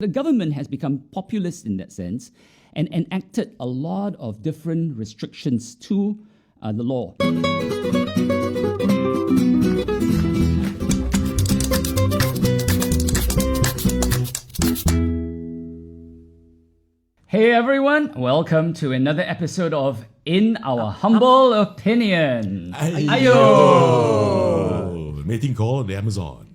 The government has become populist in that sense and enacted a lot of different restrictions to the law. Hey everyone, welcome to another episode of In Our Humble Opinion. Ayo! Mating call on the Amazon.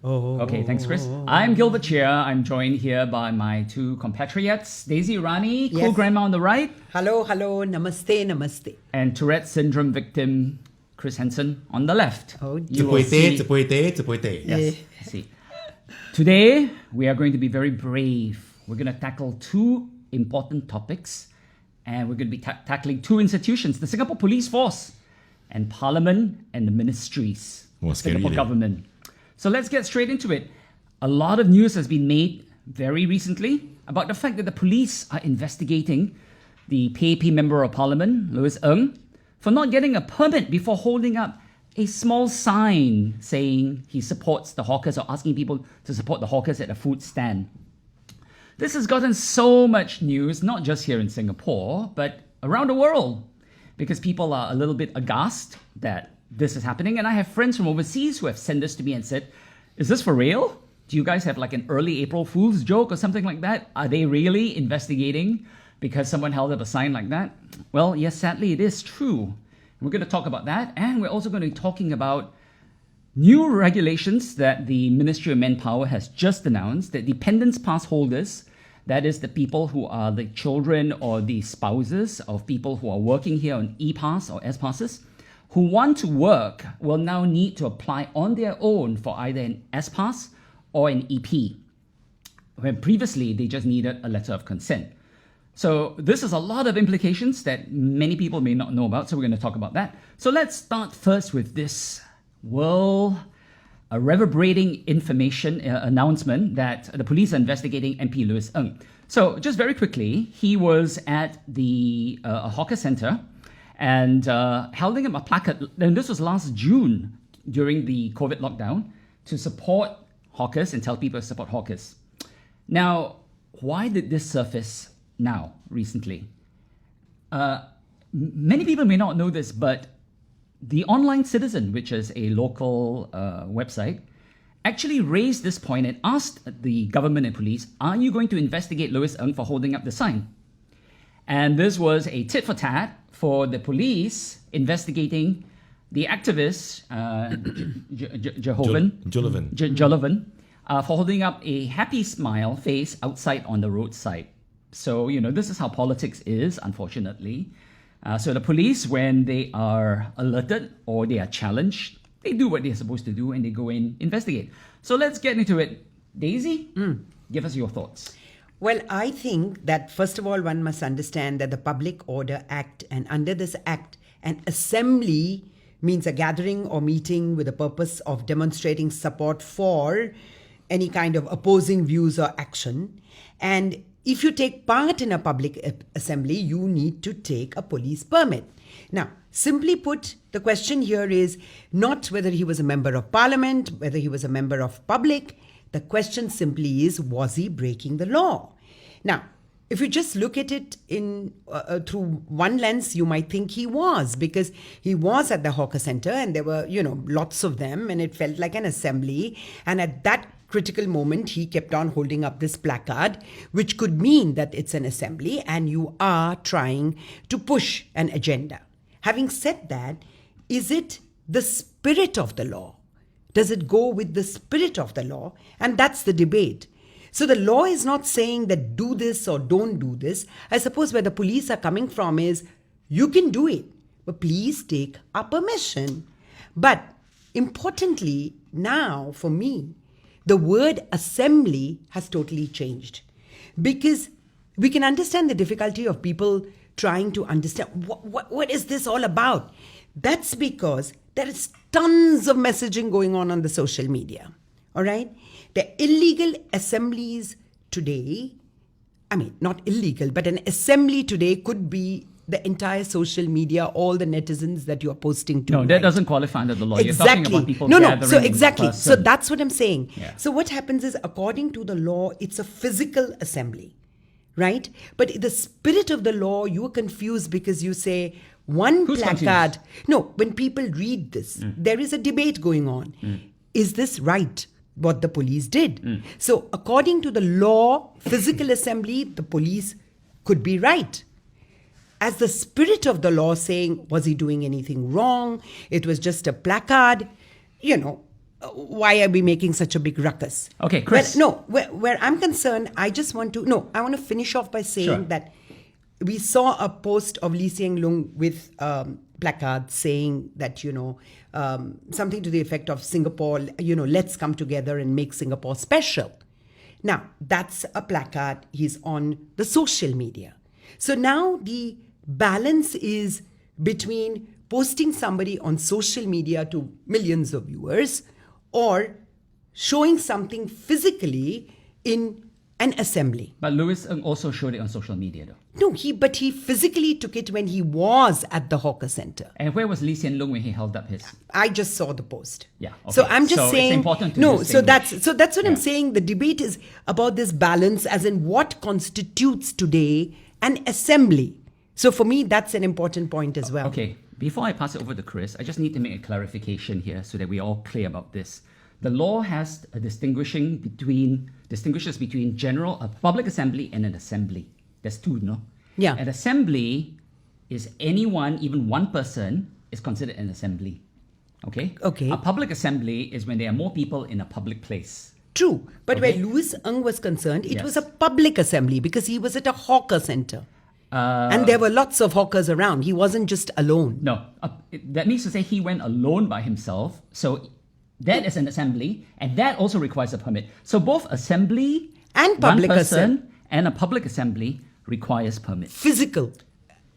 Okay, thanks Chris. I'm Gilbert Chia. I'm joined here by my two compatriots, Daisy Rani, cool Yes. grandma on the right, Hello, namaste, namaste. and Tourette syndrome victim Chris Henson on the left. Oh, You will see- Tsepoite. Yes. See. Today, we are going to be very brave. We're going to tackle two important topics, and we're going to be tackling two institutions, the Singapore Police Force and Parliament and the ministries Oh, of scary, Singapore eh? government. So let's get straight into it. A lot of news has been made very recently about the fact that the police are investigating the PAP Member of Parliament, Louis Ng, for not getting a permit before holding up a small sign saying he supports the hawkers or asking people to support the hawkers at a food stand. This has gotten so much news, not just here in Singapore, but around the world, because people are a little bit aghast that this is happening. And I have friends from overseas who have sent this to me and said, is this for real? Do you guys have like an early April Fool's joke or something like that? Are they really investigating because someone held up a sign like that? Well, yes, sadly, it is true. We're going to talk about that. And we're also going to be talking about new regulations that the Ministry of Manpower has just announced that dependence pass holders, that is the people who are the children or the spouses of people who are working here on E-Pass or S-Passes, who want to work will now need to apply on their own for either an S-Pass or an EP, when previously they just needed a letter of consent. So this is a lot of implications that many people may not know about, so we're going to talk about that. So let's start first with this reverberating information announcement that the police are investigating MP Louis Ng. So just very quickly, he was at the hawker center and holding up a placard, and this was last June during the COVID lockdown, to support hawkers and tell people to support hawkers. Now, why did this surface now, recently? Many people may not know this, but the Online Citizen, which is a local website, actually raised this point and asked the government and police, are you going to investigate Louis Ng for holding up the sign? And this was a tit for tat for the police investigating the activist, Jolovan, for holding up a happy smile face outside on the roadside. So, this is how politics is, unfortunately. So the police, when they are alerted or they are challenged, they do what they're supposed to do and they go in, investigate. So let's get into it. Daisy, give us your thoughts. Well, I think that first of all, one must understand that the Public Order Act, and under this act, an assembly means a gathering or meeting with the purpose of demonstrating support for any kind of opposing views or action. And if you take part in a public assembly, you need to take a police permit. Now, simply put, the question here is not whether he was a member of parliament, whether he was a member of public. The question simply is, was he breaking the law? Now, if you just look at it in through one lens, you might think he was, because he was at the hawker center and there were, lots of them, and it felt like an assembly. And at that critical moment, he kept on holding up this placard, which could mean that it's an assembly and you are trying to push an agenda. Having said that, is it the spirit of the law? Does it go with the spirit of the law? And that's the debate. So the law is not saying that do this or don't do this. I suppose where the police are coming from is, you can do it, but please take our permission. But importantly, now for me, the word assembly has totally changed, because we can understand the difficulty of people trying to understand what is this all about. That's because there is tons of messaging going on the social media. All right. The illegal assemblies today, not illegal, but an assembly today could be the entire social media, all the netizens that you are posting to. No, that right? doesn't qualify under the law. Exactly. You're talking about people no. gathering So in exactly. So person. that's what I'm saying. Yeah. So what happens is, according to the law, it's a physical assembly, right? But the spirit of the law, you are confused because you say one Who's placard. confused? No, when people read this, there is a debate going on. Is this right? What the police did. So according to the law, physical assembly, the police could be right. As the spirit of the law saying, was he doing anything wrong? It was just a placard. Why are we making such a big ruckus? Okay, Chris. Where I'm concerned, I want to finish off by saying Sure. that we saw a post of Lee Hsien Loong with placards saying that, something to the effect of Singapore, let's come together and make Singapore special. Now, that's a placard. He's on the social media. So now the balance is between posting somebody on social media to millions of viewers or showing something physically in an assembly. But Louis Ng also showed it on social media, though. No, but he physically took it when he was at the hawker center. And where was Lee Hsien Loong when he held up his? I just saw the post. Yeah, So okay. I'm just So saying. it's important to no. So distinguish. that's what I'm Yeah. saying. The debate is about this balance, as in what constitutes today an assembly. So for me, that's an important point as well. Okay, before I pass it over to Chris, I just need to make a clarification here so that we're all clear about this. The law has a distinguishes between a public assembly and an assembly. There's two, no? Yeah. An assembly is anyone, even one person, is considered an assembly. Okay? Okay. A public assembly is when there are more people in a public place. True. But Okay. where Louis Ng was concerned, it Yes. was a public assembly because he was at a hawker center. And there were lots of hawkers around. He wasn't just alone. No, that means to say he went alone by himself. So that is an assembly, and that also requires a permit. So both assembly And public one person and a public assembly requires permit. Physical.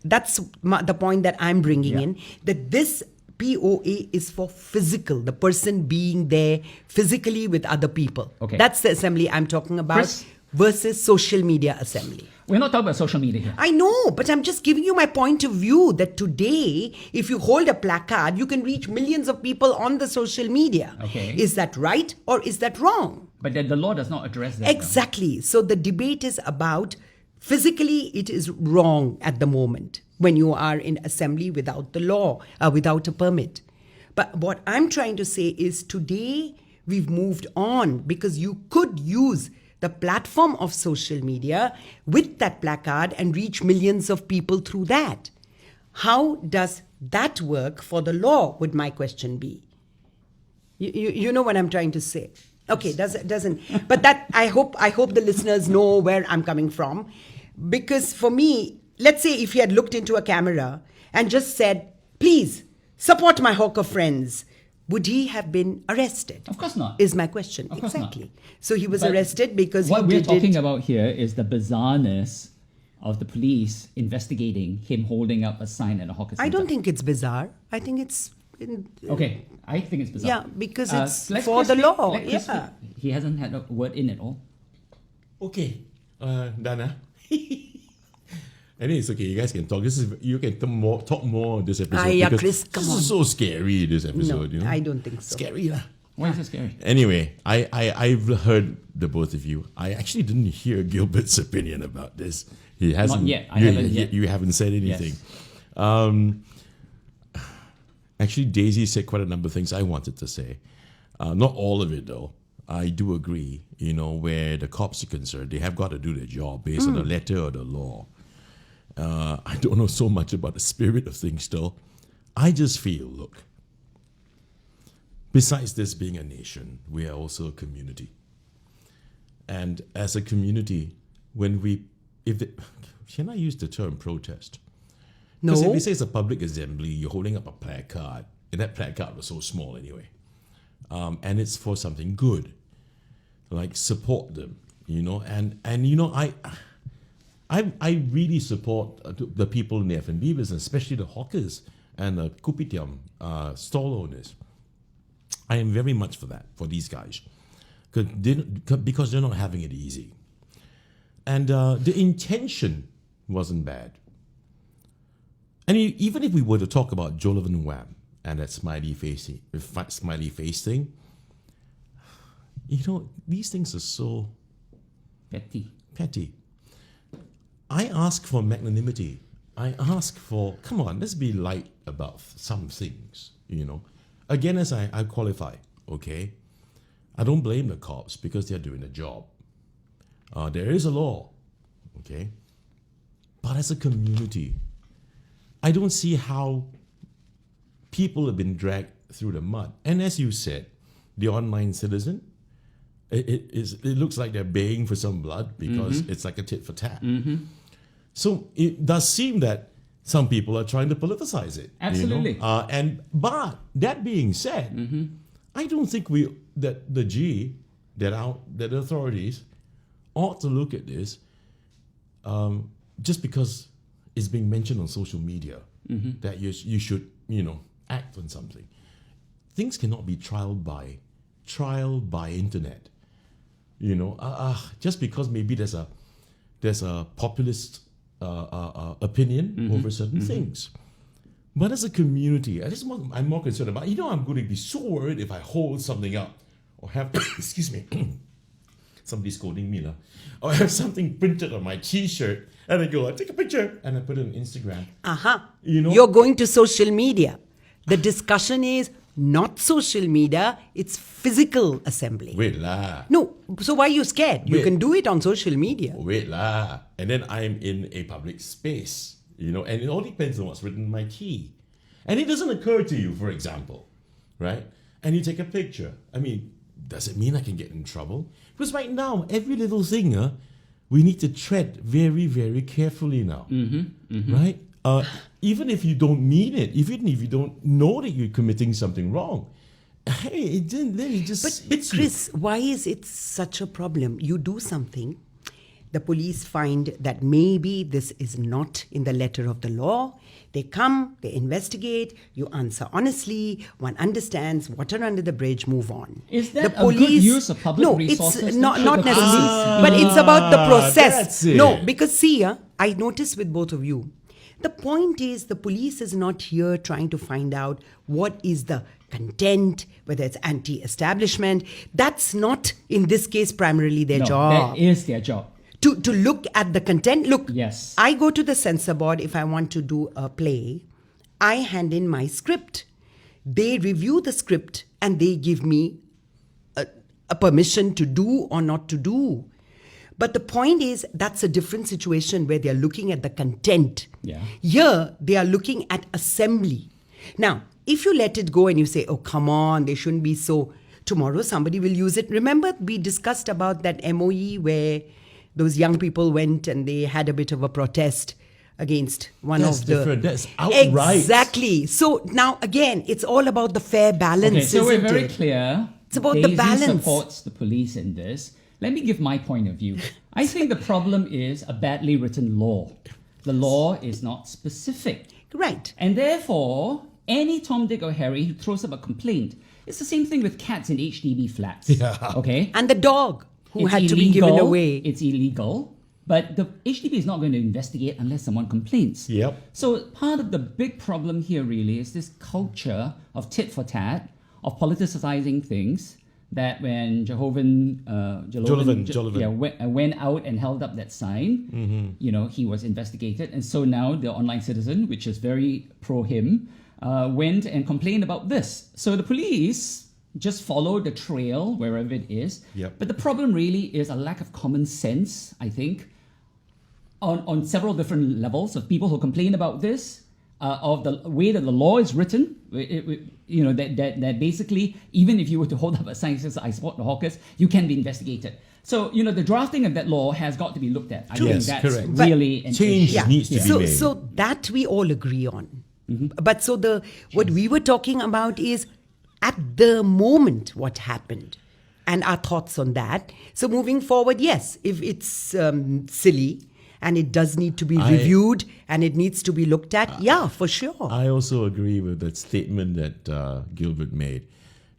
That's the point that I'm bringing Yeah. in. That this POA is for physical, the person being there physically with other people. Okay. That's the assembly I'm talking about Chris? versus social media assembly. We're not talking about social media here. I know, but I'm just giving you my point of view that today, if you hold a placard, you can reach millions of people on the social media. Okay. Is that right or is that wrong? But the law does not address that. though. Exactly. So the debate is about physically it is wrong at the moment when you are in assembly without the law, without a permit. But what I'm trying to say is today we've moved on because you could use the platform of social media with that placard and reach millions of people through that. How does that work for the law, would my question be? You know what I'm trying to say. Okay, doesn't. But that I hope the listeners know where I'm coming from, because for me, let's say if he had looked into a camera and just said, "Please support my hawker friends," would he have been arrested? Of course not. Is my question. Of course not. Exactly. So he was But arrested because what he we're did talking it. about here is the bizarreness of the police investigating him holding up a sign at a hawker center. I don't think it's bizarre. I think it's. Okay, I think it's bizarre. Yeah, because it's let for Chris the speak. law. Let Chris Yeah. speak. He hasn't had a word in at all. Okay, Dana. I think it's okay. You guys can talk. You can talk more on this episode. Yeah, because Chris, come this on. is so scary. This episode, No, I don't think so. Scary lah. Why is it scary? Anyway, I've heard the both of you. I actually didn't hear Gilbert's opinion about this. He hasn't. Not yet. I haven't yet. You haven't said anything. Yes. Actually, Daisy said quite a number of things I wanted to say. Not all of it, though. I do agree, where the cops are concerned, they have got to do their job based on the letter or the law. I don't know so much about the spirit of things, though. I just feel, look, besides this being a nation, we are also a community. And as a community, can I use the term protest? No. Because if we say it's a public assembly, you're holding up a placard, and that placard was so small anyway, and it's for something good, like support them, and I really support the people in the F&B business, especially the hawkers and the kopitiam stall owners. I am very much for that, for these guys, because they're not having it easy, and the intention wasn't bad. even if we were to talk about Jolovan Wham and that smiley face thing, these things are so petty. I ask for magnanimity. I ask for, come on, let's be light about some things, Again, as I qualify, okay? I don't blame the cops because they're doing a job. There is a law, okay? But as a community, I don't see how people have been dragged through the mud. And as you said, the online citizen, it looks like they're baying for some blood because it's like a tit for tat. So it does seem that some people are trying to politicize it. Absolutely. But that being said, I don't think that the authorities ought to look at this just because it's being mentioned on social media that you should act on something. Things cannot be trial by internet. Just because maybe there's a populist opinion over certain things. But as a community, I'm more concerned about, I'm going to be so worried if I hold something up or have, excuse me, somebody's scolding me now, or have something printed on my t-shirt and I go, I take a picture and I put it on Instagram. You're going to social media. The discussion is not social media, it's physical assembly. Wait lah. No, so why are you scared? You Wait. can do it on social media. Wait lah. And then I'm in a public space, and it all depends on what's written in my key. And it doesn't occur to you, for example, right? And you take a picture. I mean, does it mean I can get in trouble? Because right now, every little thing, we need to tread very, very carefully now, right? Even if you don't mean it, even if you don't know that you're committing something wrong, hey, then it just spits Chris, you. why is it such a problem? You do something, the police find that maybe this is not in the letter of the law. They come, they investigate, you answer honestly, one understands, water under the bridge, move on. Is that a good use of public resources? No, it's not necessarily. Ah, but it's about the process. That's it. No, because see, I noticed with both of you, the point is the police is not here trying to find out what is the content, whether it's anti-establishment. That's not, in this case, primarily their job. That is their job. To look at the content. Look, Yes. I go to the censor board if I want to do a play. I hand in my script. They review the script and they give me a permission to do or not to do. But the point is, that's a different situation where they're looking at the content. Yeah. Here, they are looking at assembly. Now, if you let it go and you say, oh, come on, they shouldn't be so... Tomorrow, somebody will use it. Remember, we discussed about that MOE where those young people went and they had a bit of a protest against one That's of the... different. That's outright. Exactly. So now, again, it's all about the fair balance, Okay, so we're isn't very it? clear. It's about the Daisy balance. supports the police in this. Let me give my point of view. I think the problem is a badly written law. The law is not specific. Right. And therefore, any Tom, Dick, or Harry who throws up a complaint, it's the same thing with cats in HDB flats. Yeah. Okay? And the dog who It's had to be given illegal. away. It's illegal. But the HDB is not going to investigate unless someone complains. Yep. So part of the big problem here really is this culture of tit for tat, of politicizing things, that when Jolovan went out and held up that sign, he was investigated. And so now the online citizen, which is very pro him, went and complained about this. So the police just follow the trail wherever it is. Yep. But the problem really is a lack of common sense, I think, on several different levels of people who complain about this, of the way that the law is written. That basically, even if you were to hold up a sign that says, I support the hawkers, you can be investigated. So, the drafting of that law has got to be looked at. I think Yes, that's correct. really an Change issue. needs to be made. So that we all agree on. But so what we were talking about is at the moment what happened and our thoughts on that. So moving forward, yes, if it's silly and it does need to be reviewed and it needs to be looked at, yeah, for sure. I also agree with that statement that Gilbert made,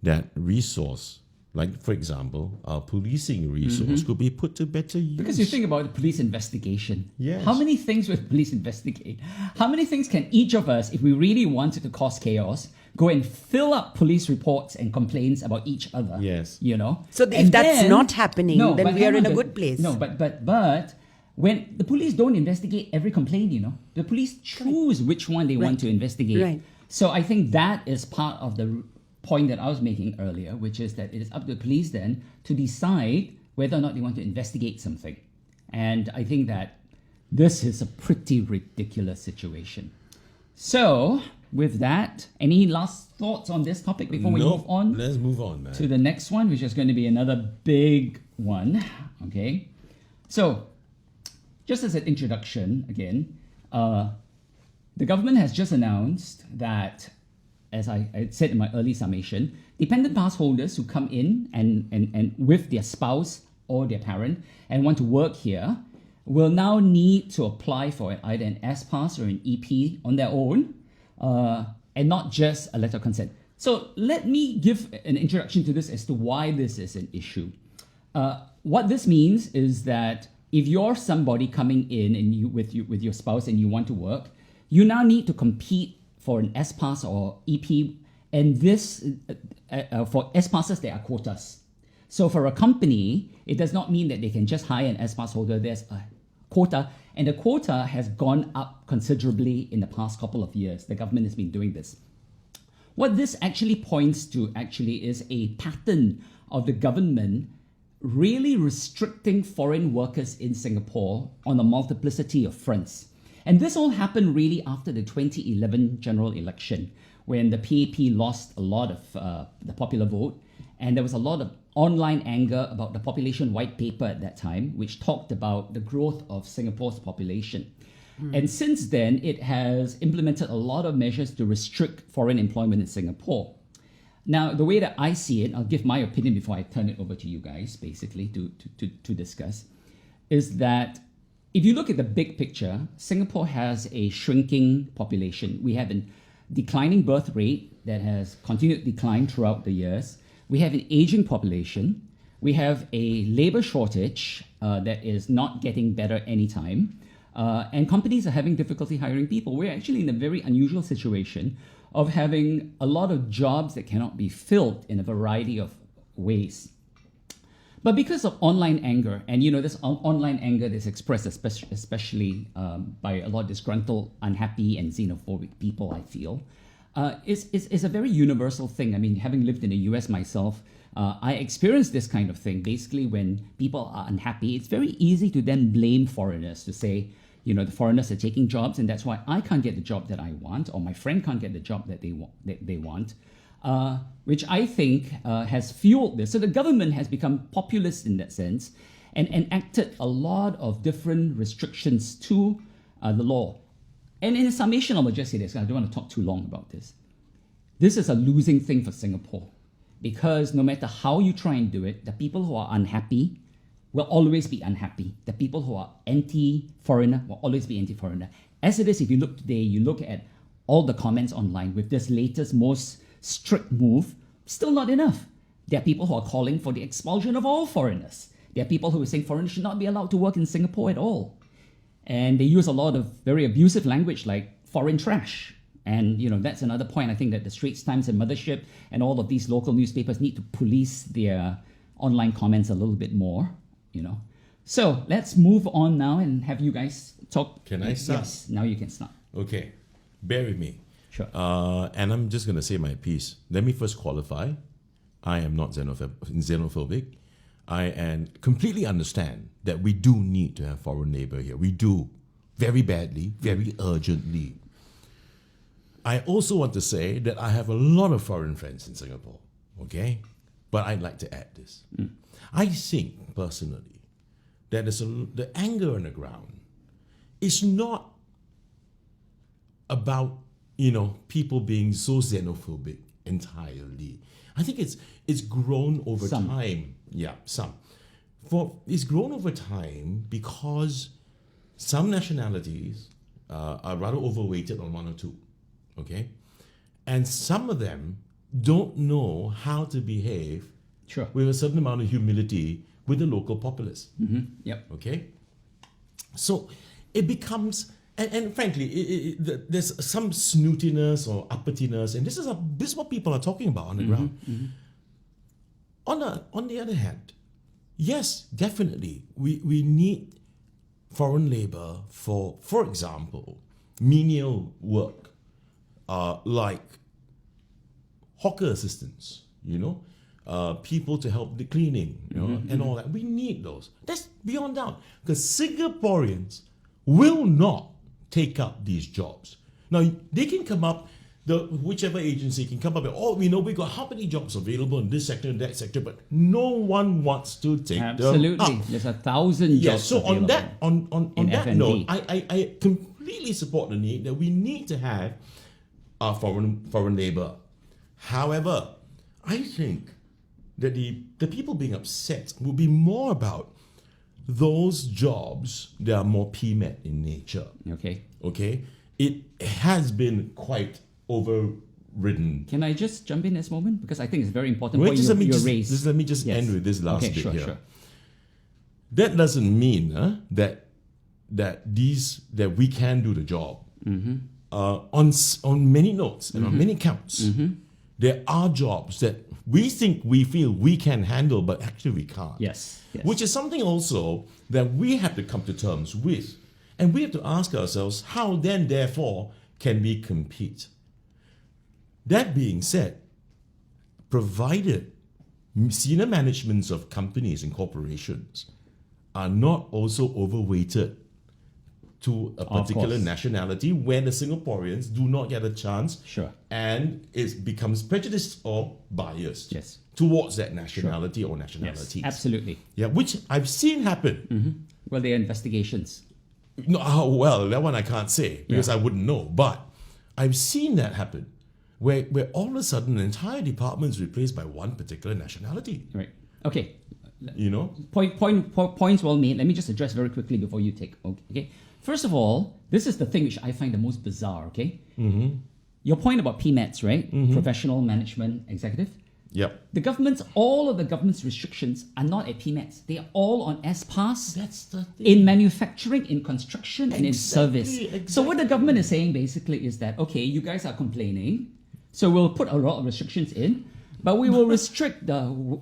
that resource Like, for example, our policing resource could be put to better use. Because you think about the police investigation. Yes. How many things will the police investigate? How many things can each of us, if we really wanted to cause chaos, go and fill up police reports and complaints about each other? Yes. You know? So if And that's then- not happening, then but we are hang in on, a but- good place. No, but when the police don't investigate every complaint, the police choose which one they want to investigate. Right. So I think that is part of the point that I was making earlier, which is that it is up to the police then to decide whether or not they want to investigate something. And I think that this is a pretty ridiculous situation. So, with that, any last thoughts on this topic before we move on Let's move on, man. to the next one, which is going to be another big one? Okay. So, just as an introduction, again, the government has just announced that, as I said in my early summation, dependent pass holders who come in and with their spouse or their parent and want to work here will now need to apply for either an S pass or an EP on their own, and not just a letter of consent. So let me give an introduction to this as to why this is an issue. What this means is that if you're somebody coming in and with your spouse and you want to work, you now need to compete for an S pass or EP, and this for S passes there are quotas. So for a company, it does not mean that they can just hire an S pass holder. There's a quota, and the quota has gone up considerably in the past couple of years. The government has been doing this. What this actually points to is a pattern of the government really restricting foreign workers in Singapore on a multiplicity of fronts. And this all happened really after the 2011 general election, when the PAP lost a lot of the popular vote, and there was a lot of online anger about the population white paper at that time, which talked about the growth of Singapore's population. And since then, it has implemented a lot of measures to restrict foreign employment in Singapore. Now, the way that I see it, I'll give my opinion before I turn it over to you guys, basically, to discuss, is that if you look at the big picture, Singapore has a shrinking population. We have a declining birth rate that has continued to decline throughout the years. We have an aging population. We have a labor shortage that is not getting better anytime. And companies are having difficulty hiring people. We're actually in a very unusual situation of having a lot of jobs that cannot be filled in a variety of ways. But because of online anger, and this online anger that's expressed especially by a lot of disgruntled, unhappy, and xenophobic people, I feel, is a very universal thing. I mean, having lived in the US myself, I experienced this kind of thing. Basically, when people are unhappy, it's very easy to then blame foreigners, to say, the foreigners are taking jobs, and that's why I can't get the job that I want, or my friend can't get the job that they want. Which I think has fueled this. So the government has become populist in that sense and enacted a lot of different restrictions to the law. And in a summation, I will just say this, I don't want to talk too long about this. This is a losing thing for Singapore, because no matter how you try and do it, the people who are unhappy will always be unhappy. The people who are anti-foreigner will always be anti-foreigner. As it is, if you look today, you look at all the comments online with this latest, most strict move, still not enough. There are people who are calling for the expulsion of all foreigners. There are people who are saying foreigners should not be allowed to work in Singapore at all. And they use a lot of very abusive language like foreign trash. And, that's another point. I think that the Straits Times and Mothership and all of these local newspapers need to police their online comments a little bit more, So let's move on now and have you guys talk. Can I start? Yes, now you can start. Okay, bear with me. Sure. And I'm just going to say my piece. Let me first qualify. I am not xenophobic. I completely understand that we do need to have foreign labor here. We do. Very badly, very urgently. I also want to say that I have a lot of foreign friends in Singapore. Okay? But I'd like to add this. I think, personally, that the anger on the ground is not about people being so xenophobic entirely. I think it's grown over time. Yeah, some. It's grown over time because some nationalities are rather overweighted on one or two, okay? And some of them don't know how to behave Sure. with a certain amount of humility with the local populace. Yep. Okay? So it becomes, and frankly, there's some snootiness or uppityness, and this is what people are talking about on the ground. On the other hand, yes, definitely, we need foreign labor for example, menial work, like hawker assistants, people to help the cleaning, and all that. We need those. That's beyond doubt, because Singaporeans will not take up these jobs. Now, they can come up, whichever agency can come up with, we got how many jobs available in this sector and that sector, but no one wants to take them Absolutely. up. There's 1,000 jobs So on available that F&B. note, I completely support the need that we need to have foreign labor. However, I think that the people being upset will be more about those jobs that are more PMET in nature. Okay. It has been quite overridden. Can I just jump in this moment? Because I think it's very important Wait, point just you let raised. me just Yes. end with this last bit sure, here. Sure. That doesn't mean that we can do the job. On many notes and on many counts, there are jobs that we feel we can handle, but actually we can't. Yes. Which is something also that we have to come to terms with. And we have to ask ourselves, how then, therefore, can we compete? That being said, provided senior managements of companies and corporations are not also overweighted to a particular nationality, when the Singaporeans do not get a chance, Sure. and it becomes prejudiced or biased Yes. towards that nationality or nationalities. Yes, absolutely. Yeah, which I've seen happen. Well, there are investigations. No, well, that one I can't say because I wouldn't know. But I've seen that happen, where all of a sudden an entire department is replaced by one particular nationality. Right. Okay. Points well made. Let me just address very quickly before you take. Okay. First of all, this is the thing which I find the most bizarre. Okay. Your point about PMETs, right? Professional Management Executive. Yep. All of the government's restrictions are not at PMETs. They are all on S-Pass. That's the thing. In manufacturing, in construction, and in service. Exactly. So what the government is saying basically is that, okay, you guys are complaining, so we'll put a lot of restrictions in, but we will restrict the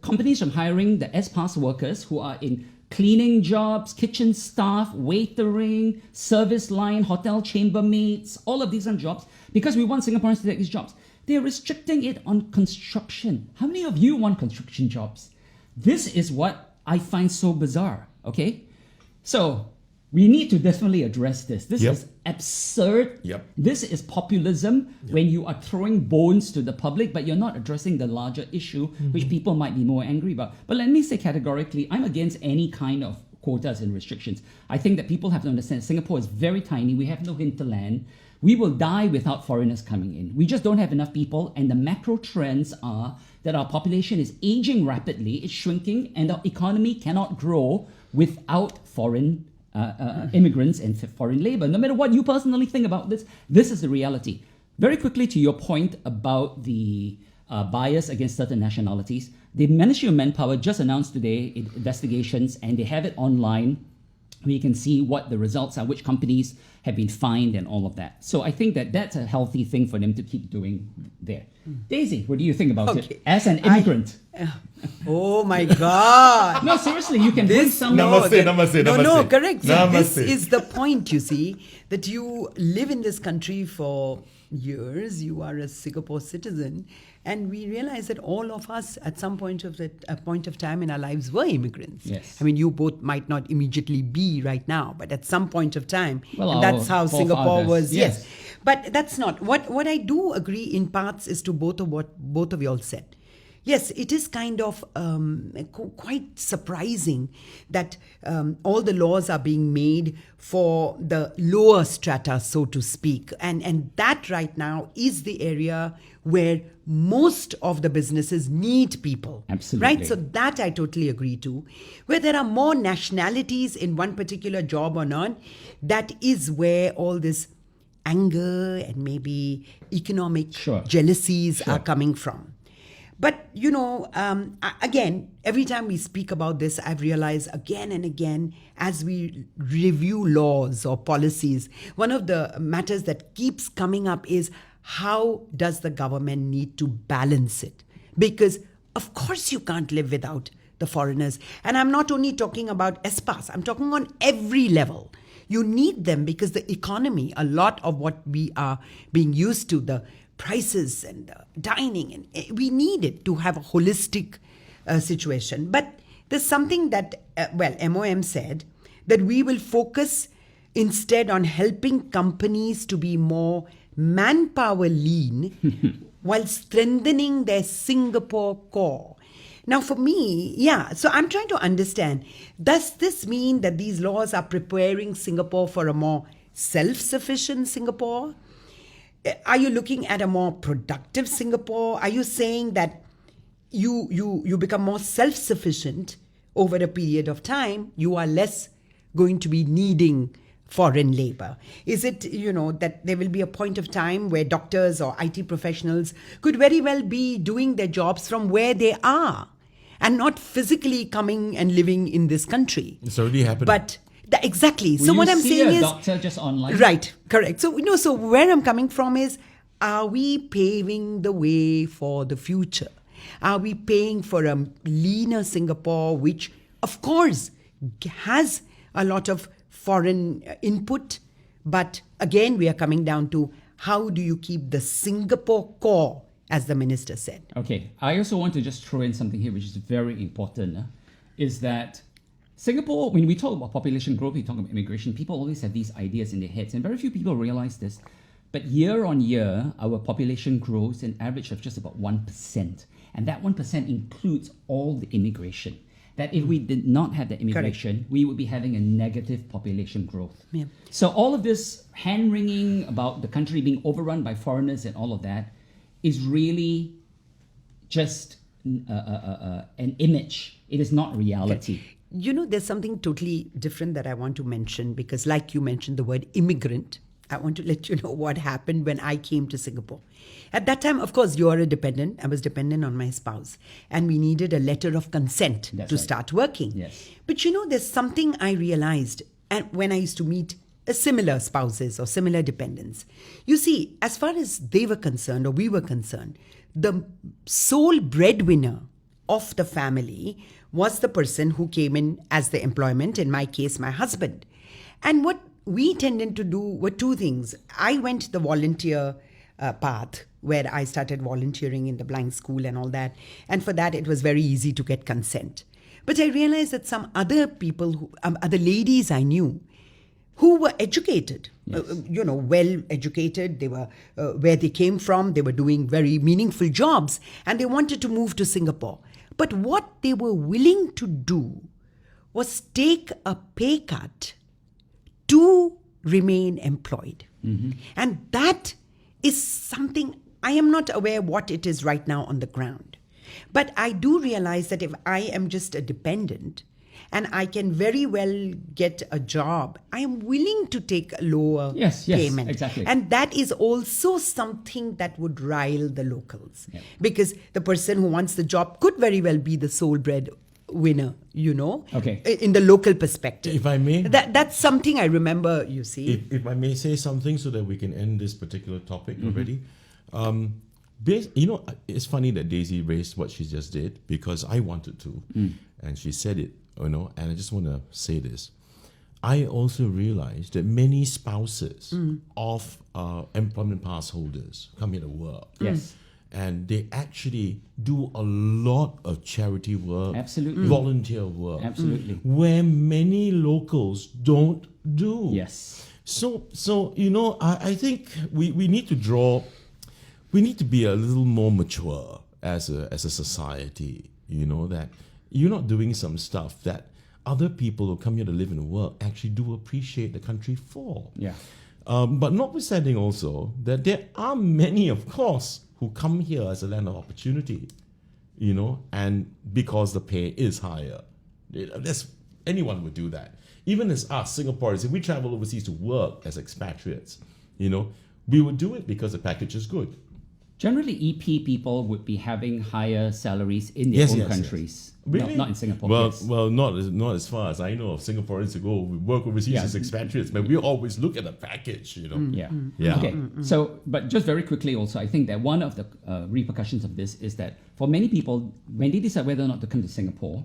companies from hiring the S-Pass workers who are in cleaning jobs, kitchen staff, waitering, service line, hotel chambermaids, all of these are jobs, because we want Singaporeans to take these jobs. They're restricting it on construction. How many of you want construction jobs? This is what I find so bizarre, okay? So we need to definitely address this. This is absurd. Yep. This is populism when you are throwing bones to the public, but you're not addressing the larger issue, which people might be more angry about. But let me say categorically, I'm against any kind of quotas and restrictions. I think that people have to understand Singapore is very tiny. We have no hinterland. We will die without foreigners coming in. We just don't have enough people, and the macro trends are that our population is aging rapidly, it's shrinking, and our economy cannot grow without foreign immigrants and foreign labor. No matter what you personally think about this, this is the reality. Very quickly to your point about the bias against certain nationalities, the Ministry of Manpower just announced today investigations, and they have it online. We can see what the results are, which companies have been fined and all of that. So I think that that's a healthy thing for them to keep doing there. Daisy, what do you think about it as an immigrant? Oh my God. No, seriously, you can bring some... No, correct. So Namaste. this is the point, you see, that you live in this country for years, you are a Singapore citizen, and we realize that all of us at some point of time in our lives were immigrants. Yes. I mean, you both might not immediately be right now, but at some point of time, Well, and that's how our Singapore forefathers, was. yes. But that's not what I do agree in parts is to both of you all said. Yes, it is kind of quite surprising that all the laws are being made for the lower strata, so to speak. And that right now is the area where most of the businesses need people. Absolutely. Right? So that I totally agree to. Where there are more nationalities in one particular job or not, that is where all this anger and maybe economic jealousies are coming from. But, again, every time we speak about this, I've realized again and again, as we review laws or policies, one of the matters that keeps coming up is how does the government need to balance it? Because, of course, you can't live without the foreigners. And I'm not only talking about ESPAs, I'm talking on every level. You need them because the economy, a lot of what we are being used to, the prices and the dining, and we need it to have a holistic situation. But there's something that, MOM said that we will focus instead on helping companies to be more manpower lean while strengthening their Singapore core. Now, for me, so I'm trying to understand, does this mean that these laws are preparing Singapore for a more self-sufficient Singapore? Are you looking at a more productive Singapore? Are you saying that you become more self-sufficient over a period of time? You are less going to be needing foreign labor? Is it, that there will be a point of time where doctors or IT professionals could very well be doing their jobs from where they are and not physically coming and living in this country? It's already happening. But exactly. Will so you what I'm see saying a is doctor just online? right, correct. So so where I'm coming from is, are we paving the way for the future? Are we paying for a leaner Singapore, which of course has a lot of foreign input, but again we are coming down to how do you keep the Singapore core, as the minister said. Okay, I also want to just throw in something here which is very important, is that Singapore, when we talk about population growth, we talk about immigration, people always have these ideas in their heads, and very few people realize this. But year on year, our population grows an average of just about 1%. And that 1% includes all the immigration. That if we did not have that immigration, we would be having a negative population growth. Yeah. So all of this hand-wringing about the country being overrun by foreigners and all of that is really just an image. It is not reality. There's something totally different that I want to mention, because like you mentioned the word immigrant, I want to let you know what happened when I came to Singapore. At that time, of course, you are a dependent. I was dependent on my spouse. And we needed a letter of consent to start working. Yes. But there's something I realized, and when I used to meet similar spouses or similar dependents. You see, as far as they were concerned, or we were concerned, the sole breadwinner of the family was the person who came in as the employment, in my case, my husband. And what we tended to do were two things. I went the volunteer path, where I started volunteering in the blind school and all that. And for that, it was very easy to get consent. But I realized that some other people, other ladies I knew, who were educated, Yes. well educated, they were where they came from, they were doing very meaningful jobs, and they wanted to move to Singapore. But what they were willing to do was take a pay cut to remain employed. Mm-hmm. And that is something, I am not aware what it is right now on the ground. But I do realize that if I am just a dependent and I can very well get a job, I am willing to take a lower payment. Exactly. And that is also something that would rile the locals. Yeah. Because the person who wants the job could very well be the sole breadwinner, Okay. in the local perspective. If I may, That's something I remember, you see. if I may say something so that we can end this particular topic already. It's funny that Daisy raised what she just did, because I wanted to, and she said it, and I just want to say this. I also realized that many spouses of employment pass holders come here to work. Yes. And they actually do a lot of charity work, Absolutely. volunteer work, Absolutely. where many locals don't do. Yes. So I think we need to be a little more mature as a society, that you're not doing some stuff that other people who come here to live and work actually do appreciate the country for. Yeah. But notwithstanding also that there are many, of course, who come here as a land of opportunity, and because the pay is higher. Anyone would do that. Even as us, Singaporeans, if we travel overseas to work as expatriates, we would do it because the package is good. Generally, EP people would be having higher salaries in their Yes, own yes, yes. countries. Really? Not in Singapore. Well, yes. well, not as far as I know of Singaporeans who go work overseas Yeah. as expatriates, but we always look at the package, you know. Yeah. Yeah. Okay. So, but just very quickly, also, I think that one of the repercussions of this is that for many people, when they decide whether or not to come to Singapore,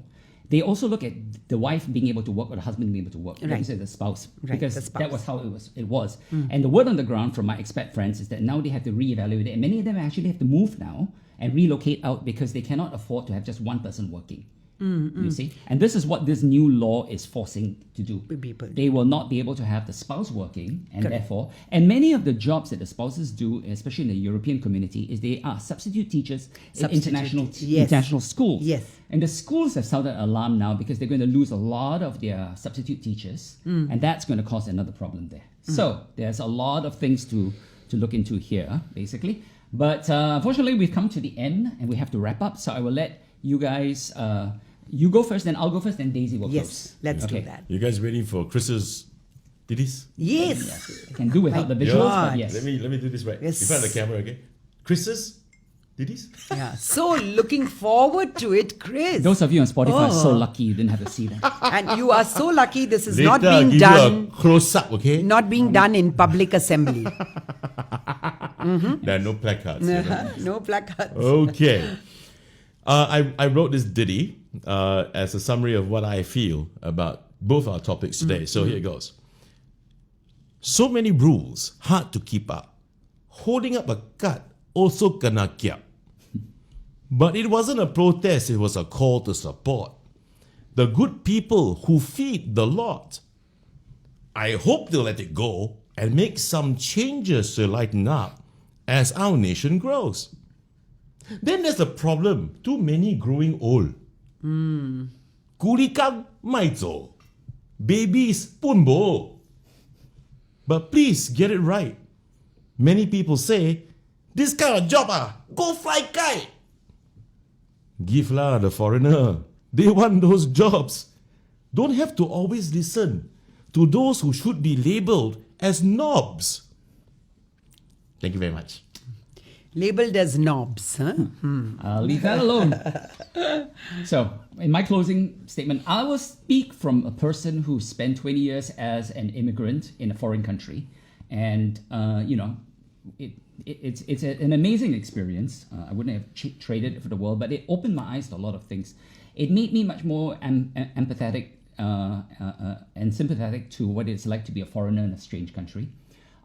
they also look at the wife being able to work or the husband being able to work. Right. Like you said, the spouse, Right, because the spouse. that was how it was. And the word on the ground from my expat friends is that now they have to reevaluate it, and many of them actually have to move now and relocate out because they cannot afford to have just one person working. You see, and this is what this new law is forcing to do. People. They will not be able to have the spouse working, and Correct. therefore, and many of the jobs that the spouses do, especially in the European community, is they are substitute teachers in Substitute international teachers, yes. international schools. Yes. And the schools have sounded alarm now because they're going to lose a lot of their substitute teachers, and that's going to cause another problem there. So there's a lot of things to look into here, basically. But unfortunately, we've come to the end, and we have to wrap up. So I will let you guys. You go first, then I'll go first, then Daisy will Yes, close. let's Okay. do that. You guys ready for Chris's ditties? Yes. I can do without My the visuals, God. but yes. Let me do this right Yes. in front of the camera, okay? Chris's ditties? Yeah. So looking forward to it, Chris. Those of you on Spotify are so Oh. lucky you didn't have to see that. And you are so lucky this is Later, not I'll being give done. you a close up, okay? Not being done in public assembly. There are no placards. you know? No placards. Okay. I wrote this ditty as a summary of what I feel about both our topics today. So here it goes. So many rules, hard to keep up. Holding up a cut, also kena kiap. But it wasn't a protest, it was a call to support the good people who feed the lot. I hope they'll let it go and make some changes to lighten up as our nation grows. Then there's the problem, too many growing old. Kulikang maizo. Babies pun bo. But please get it right. Many people say, this kind of job go fly kite. Give lah the foreigner. They want those jobs. Don't have to always listen to those who should be labelled as knobs. Thank you very much. Labeled as knobs. Huh? I'll leave that alone. So, in my closing statement, I will speak from a person who spent 20 years as an immigrant in a foreign country. And, it's an amazing experience. I wouldn't have traded it for the world, but it opened my eyes to a lot of things. It made me much more empathetic and sympathetic to what it's like to be a foreigner in a strange country.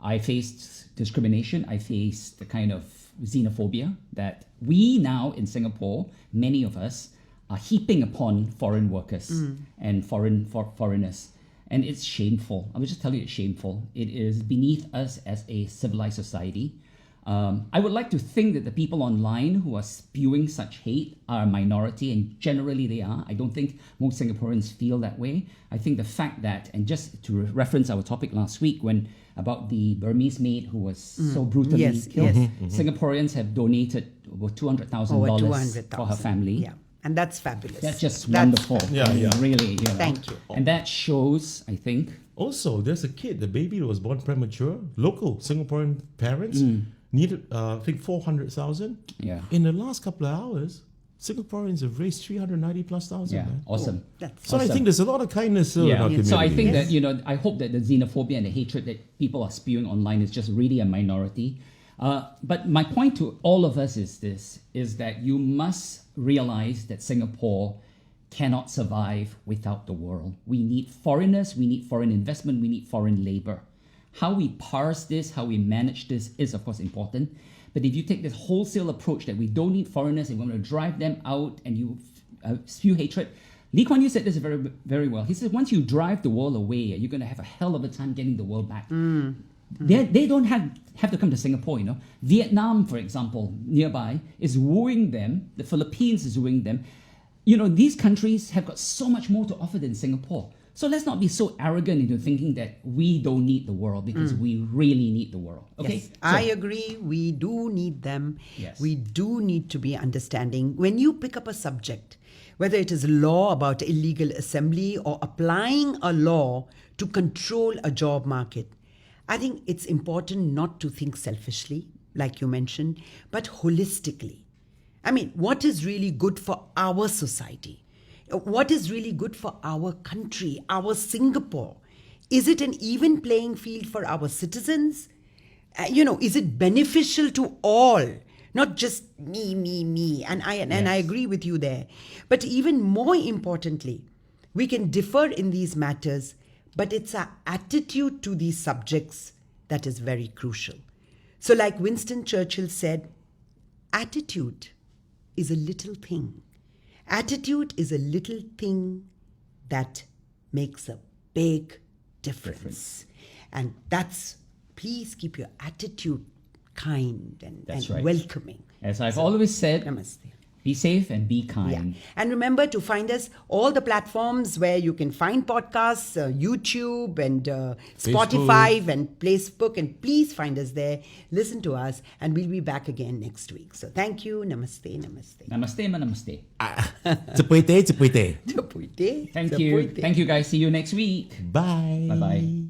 I faced discrimination. I faced the kind of xenophobia that we now in Singapore, many of us, are heaping upon foreign workers and foreigners. And it's shameful. I would just tell you it's shameful. It is beneath us as a civilized society. I would like to think that the people online who are spewing such hate are a minority, and generally they are. I don't think most Singaporeans feel that way. I think the fact that, and just to reference our topic last week about the Burmese maid who was so brutally Yes, killed, yes. Singaporeans have donated over $200,000 Over for her 200,000. family. Yeah. And that's fabulous. That's just That's wonderful. Yeah, I mean, yeah. really. Thank you. And that shows, I think, Also, there's a kid, the baby that was born premature, local Singaporean parents needed, I think, 400,000. yeah. In the last couple of hours, Singaporeans have raised 390 plus thousand. Yeah, man. awesome. That's So I Awesome. think there's a lot of kindness still in our community. So I think Yes. that, I hope that the xenophobia and the hatred that people are spewing online is just really a minority. But my point to all of us is that you must realize that Singapore cannot survive without the world. We need foreigners, we need foreign investment, we need foreign labor. How we parse this, how we manage this is of course important. But if you take this wholesale approach that we don't need foreigners and we're going to drive them out and you spew hatred, Lee Kuan Yew said this very, very well. He said, once you drive the world away, you're going to have a hell of a time getting the world back. They don't have to come to Singapore, Vietnam, for example, nearby, is wooing them. The Philippines is wooing them. These countries have got so much more to offer than Singapore. So let's not be so arrogant into thinking that we don't need the world, because we really need the world. Okay? Yes, I agree. We do need them. Yes. We do need to be understanding. When you pick up a subject, whether it is law about illegal assembly or applying a law to control a job market, I think it's important not to think selfishly, like you mentioned, but holistically. I mean, what is really good for our society? What is really good for our country, our Singapore? Is it an even playing field for our citizens? Is it beneficial to all? Not just me. And I agree with you there. But even more importantly, we can differ in these matters, but it's our attitude to these subjects that is very crucial. So like Winston Churchill said, attitude is a little thing. Attitude is a little thing that makes a big difference. And please keep your attitude kind and right. welcoming. As I've always said, Namaste. be safe and be kind. Yeah. And remember to find us all the platforms where you can find podcasts, YouTube and Spotify and Facebook. And please find us there. Listen to us. And we'll be back again next week. So thank you. Namaste. Namaste, namaste. Tsapuite, tsapuite. Tsapuite. Thank you. Thank you, guys. See you next week. Bye. Bye-bye.